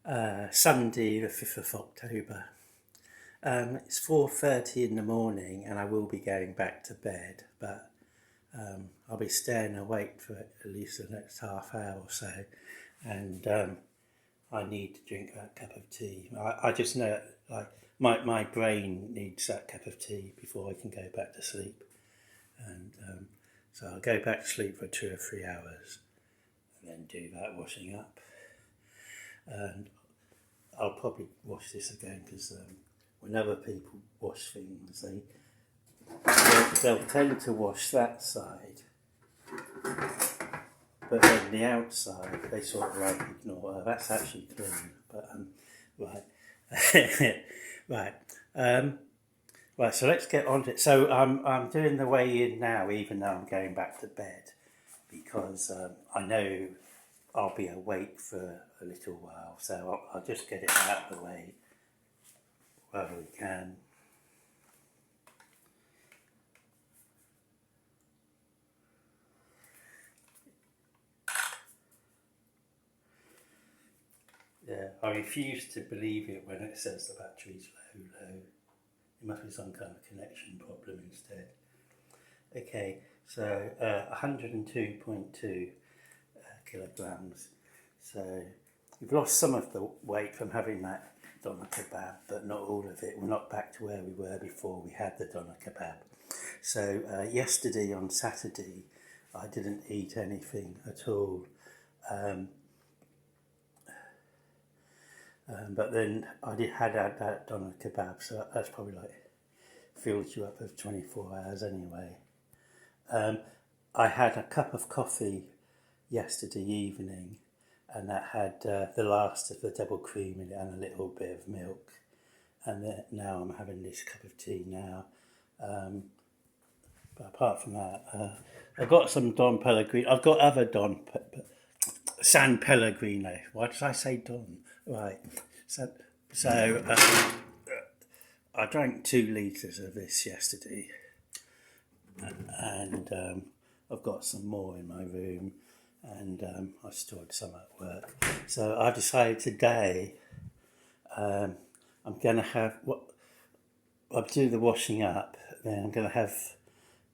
Sunday the 5th of October. It's 4:30 in the morning and I will be going back to bed, but I'll be staying awake for at least the next half hour or so, and I need to drink that cup of tea. I just know, like, my brain needs that cup of tea before I can go back to sleep, and so I'll go back to sleep for 2 or 3 hours and then do that washing up. And I'll probably wash this again because when other people wash things, they'll tend to wash that side, but then the outside they sort of like ignore. Oh, that's actually clean, but right, right, right. So let's get on to it. So I'm doing the way in now, even though I'm going back to bed, because I know I'll be awake for a little while. So I'll just get it out of the way while we can. Yeah, I refuse to believe it when it says the battery's low. It must be some kind of connection problem instead. Okay, so 102.2 kilograms. So we've lost some of the weight from having that doner kebab, but not all of it. We're not back to where we were before we had the doner kebab. So yesterday on Saturday, I didn't eat anything at all. But then I had that doner kebab, so that's probably like fills you up for 24 hours anyway. I had a cup of coffee yesterday evening, and that had the last of the double cream in it and a little bit of milk. And then now I'm having this cup of tea now. But apart from that, I've got some Don Pellegrino. I've got other San Pellegrino. Why did I say Don? Right. So I drank 2 litres of this yesterday, and I've got some more in my room, and I stored some at work. So I decided today I'm going to have I'll do the washing up. Then I'm going to have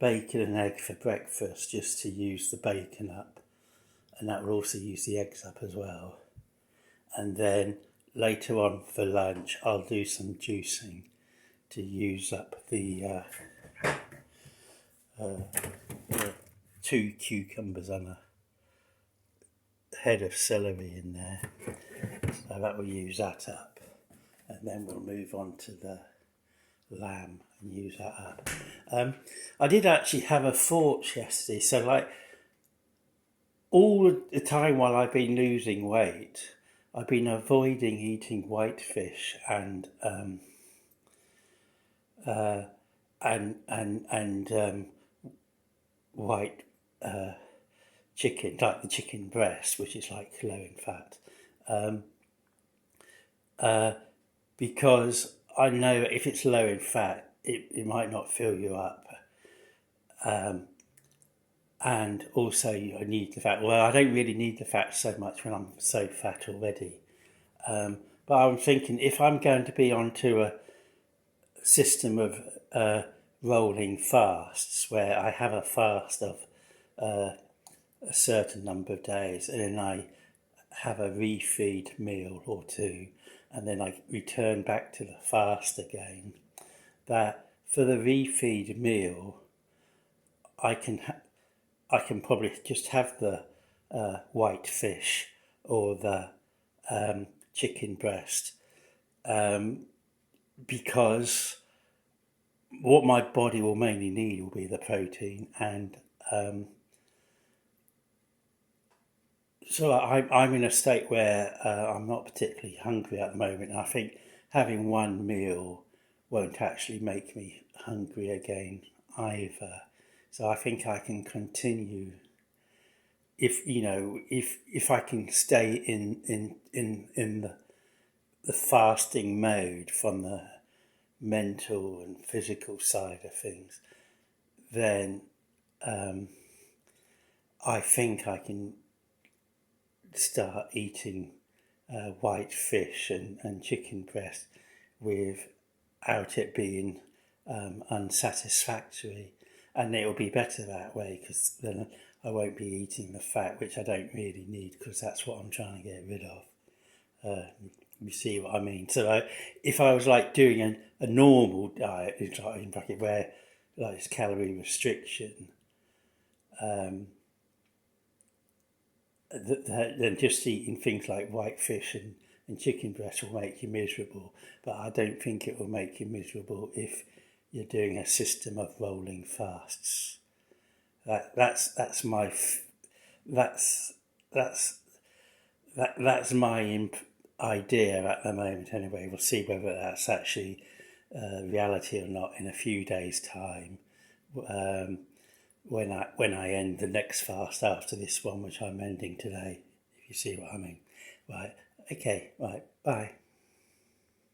bacon and egg for breakfast, just to use the bacon up, and that will also use the eggs up as well. And then later on for lunch, I'll do some juicing to use up the 2 cucumbers and a head of celery in there. So that will use that up. And then we'll move on to the lamb and use that up. I did actually have a thought yesterday. So, like, all the time while I've been losing weight, I've been avoiding eating white fish and white chicken, like the chicken breast, which is like low in fat, because I know if it's low in fat, it might not fill you up. And also I need the fat. Well, I don't really need the fat so much when I'm so fat already. But I'm thinking, if I'm going to be onto a system of rolling fasts, where I have a fast of a certain number of days, and then I have a refeed meal or two, and then I return back to the fast again, that for the refeed meal, I can probably just have the white fish or the chicken breast, because what my body will mainly need will be the protein, and so I'm in a state where I'm not particularly hungry at the moment, and I think having one meal won't actually make me hungry again either. So I think I can continue, if I can stay in the fasting mode from the mental and physical side of things, then I think I can start eating white fish and chicken breast without it being unsatisfactory, and it'll be better that way because then I won't be eating the fat, which I don't really need because that's what I'm trying to get rid of. You see what I mean? So if I was like doing a normal diet, in bracket, where like it's calorie restriction, then just eating things like white fish and chicken breast will make you miserable. But I don't think it will make you miserable if you're doing a system of rolling fasts. That's my idea at the moment. Anyway, we'll see whether that's actually reality or not in a few days' time. When I end the next fast after this one, which I'm ending today, if you see what I mean. Right, okay, right, bye.